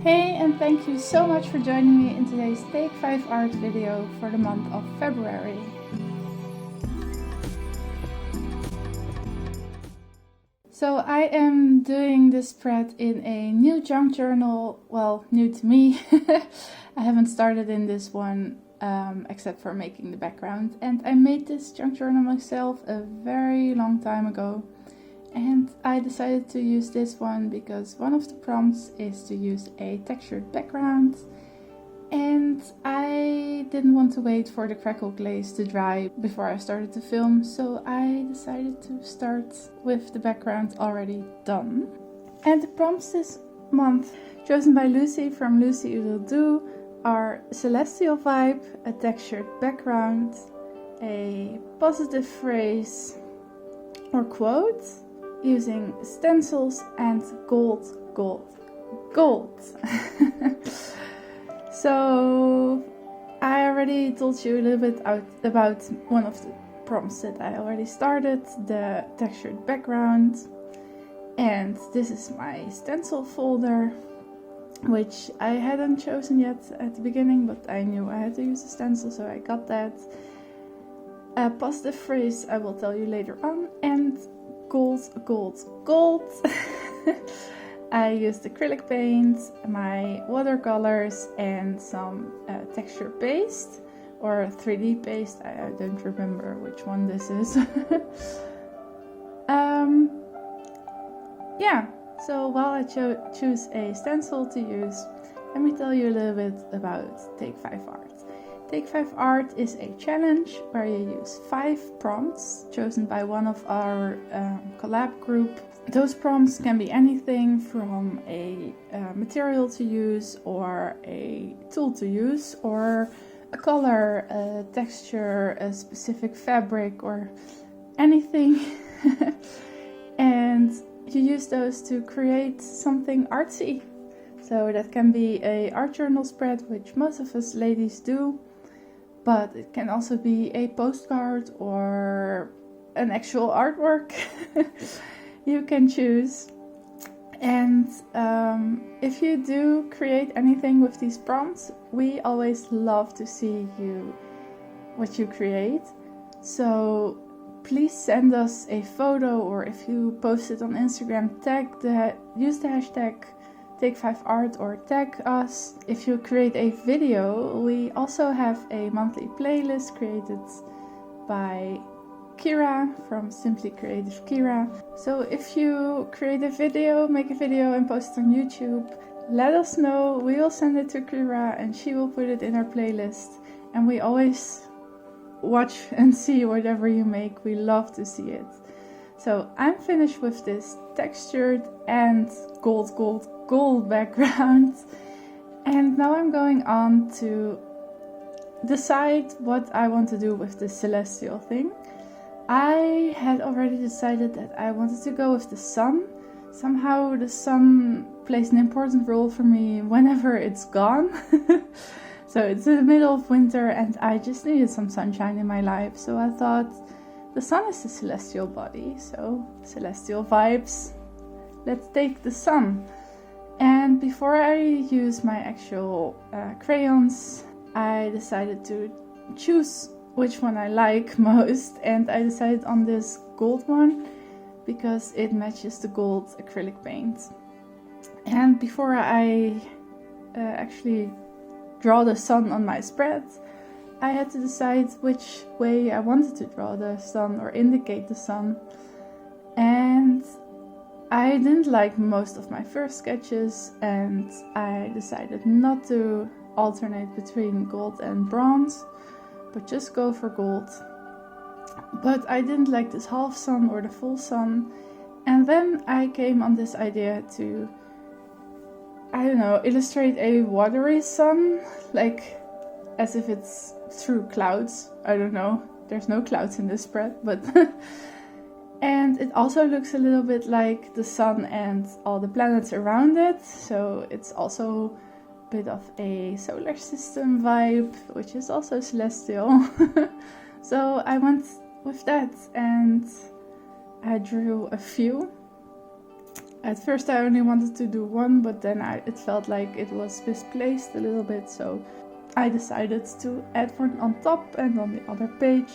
Hey, and thank you so much for joining me in today's Take 5 art video for the month of February. So I am doing this spread in a new junk journal, well, new to me. I haven't started in this one except for making the background, and I made this junk journal myself a very long time ago. And I decided to use this one because one of the prompts is to use a textured background, and I didn't want to wait for the crackle glaze to dry before I started to film, so I decided to start with the background already done. And the prompts this month, chosen by Lucy from Lucy Will Do, are celestial vibe, a textured background, a positive phrase or quote, using stencils, and gold. So I already told you a little bit about one of the prompts that I already started, the textured background. And this is my stencil folder, which I hadn't chosen yet at the beginning, but I knew I had to use a stencil, so I got that. A positive phrase I will tell you later on, and gold. I used acrylic paint, my watercolors, and some texture paste or 3D paste. I don't remember which one this is. Yeah, so while I choose a stencil to use, let me tell you a little bit about Take 5 Art. Take 5 Art is a challenge where you use 5 prompts chosen by one of our collab group. Those prompts can be anything from a material to use, or a tool to use, or a color, a texture, a specific fabric, or anything. And you use those to create something artsy. So that can be a art journal spread, which most of us ladies do. But it can also be a postcard or an actual artwork. You can choose. And if you do create anything with these prompts, we always love to see what you create. So please send us a photo, or if you post it on Instagram, use the hashtag Take 5 Art or tag us. If you create a video, we also have a monthly playlist created by Kira from Simply Creative Kira. So if you create a video, make a video and post it on YouTube, let us know. We will send it to Kira and she will put it in our playlist. And we always watch and see whatever you make. We love to see it. So I'm finished with this textured and gold background, and now I'm going on to decide what I want to do with the celestial thing. I had already decided that I wanted to go with the sun. Somehow the sun plays an important role for me whenever it's gone. So it's in the middle of winter and I just needed some sunshine in my life, so I thought the sun is the celestial body, so celestial vibes. Let's take the sun. And before I use my actual crayons, I decided to choose which one I like most, and I decided on this gold one because it matches the gold acrylic paint. And before I actually draw the sun on my spread, I had to decide which way I wanted to draw the sun or indicate the sun. And I didn't like most of my first sketches, and I decided not to alternate between gold and bronze, but just go for gold. But I didn't like this half sun or the full sun, and then I came on this idea to, I don't know, illustrate a watery sun, like as if it's through clouds. I don't know, there's no clouds in this spread, but and it also looks a little bit like the sun and all the planets around it, so it's also a bit of a solar system vibe, which is also celestial. So I went with that and I drew a few. At first I only wanted to do one, but then it felt like it was misplaced a little bit, so I decided to add one on top and on the other page,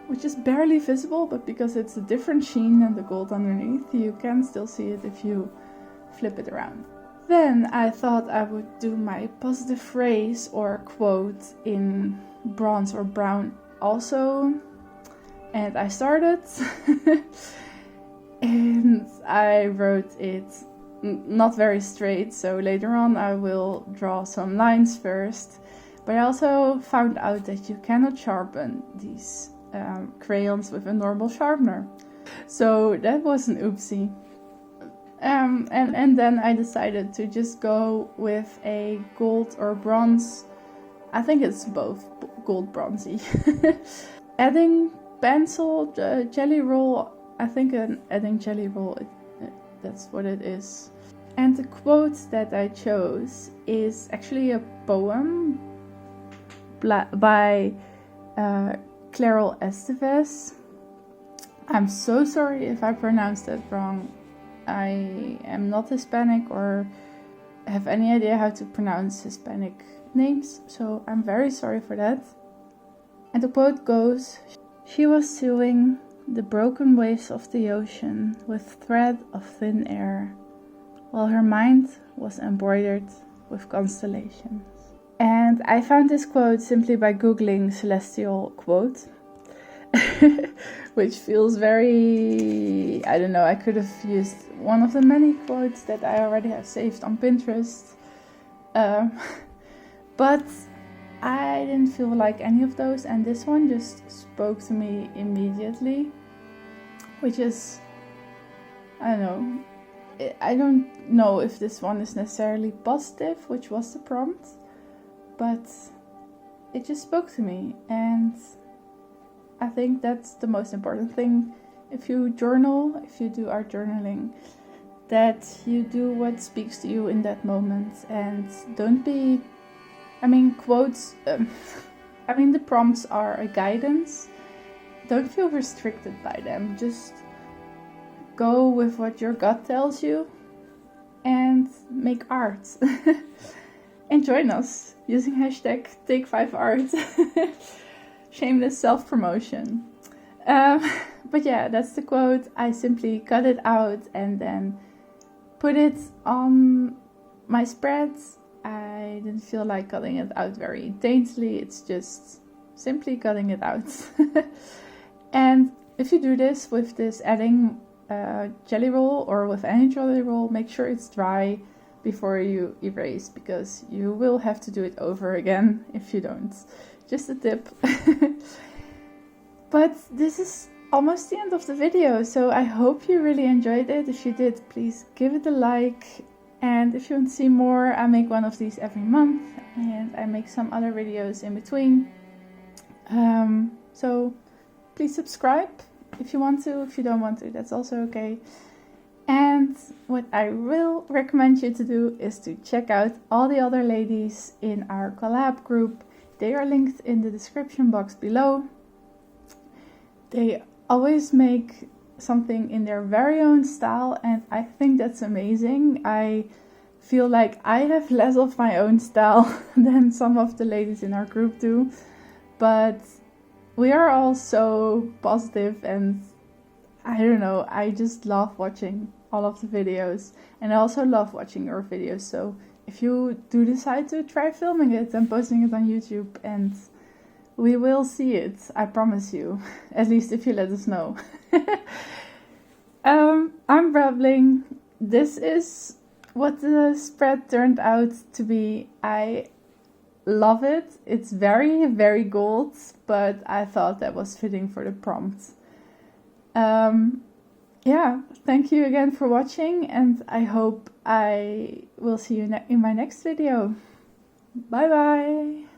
which is barely visible, but because it's a different sheen than the gold underneath, you can still see it if you flip it around. Then I thought I would do my positive phrase or quote in bronze or brown also, and I started and I wrote it not very straight, so later on I will draw some lines first. But I also found out that you cannot sharpen these crayons with a normal sharpener. So that was an oopsie. And then I decided to just go with a gold or bronze. I think it's both gold bronzy. Adding pencil, jelly roll. I think an adding jelly roll, that's what it is. And the quote that I chose is actually a poem by Clarel Estevez. I'm so sorry if I pronounced that wrong. I am not Hispanic or have any idea how to pronounce Hispanic names, so I'm very sorry for that. And the quote goes, "She was sewing the broken waves of the ocean with thread of thin air, while her mind was embroidered with constellations." And I found this quote simply by googling celestial quote, which feels very, I don't know, I could have used one of the many quotes that I already have saved on Pinterest. But I didn't feel like any of those, and this one just spoke to me immediately, which is, I don't know if this one is necessarily positive, which was the prompt, but it just spoke to me, and I think that's the most important thing. If you journal, if you do art journaling, that you do what speaks to you in that moment, and don't be, quotes, the prompts are a guidance. Don't feel restricted by them. Just go with what your gut tells you and make art. And join us using hashtag Take5Art. Shameless self-promotion. But yeah, that's the quote. I simply cut it out and then put it on my spread. I didn't feel like cutting it out very daintily. It's just simply cutting it out. And if you do this with this adding jelly roll or with any jelly roll, make sure it's dry before you erase, because you will have to do it over again if you don't. Just a tip. But this is almost the end of the video, so I hope you really enjoyed it. If you did, please give it a like, and if you want to see more, I make one of these every month, and I make some other videos in between. So please subscribe if you want to. If you don't want to, that's also okay. And what I will recommend you to do is to check out all the other ladies in our collab group. They are linked in the description box below. They always make something in their very own style, and I think that's amazing. I feel like I have less of my own style than some of the ladies in our group do, but we are all so positive, and I don't know, I just love watching all of the videos, and I also love watching your videos. So if you do decide to try filming it and posting it on YouTube, and we will see it, I promise you, at least if you let us know. I'm rambling. This is what the spread turned out to be. I love it. It's very, very gold, but I thought that was fitting for the prompt. Yeah, thank you again for watching, and I hope I will see you in my next video. Bye bye!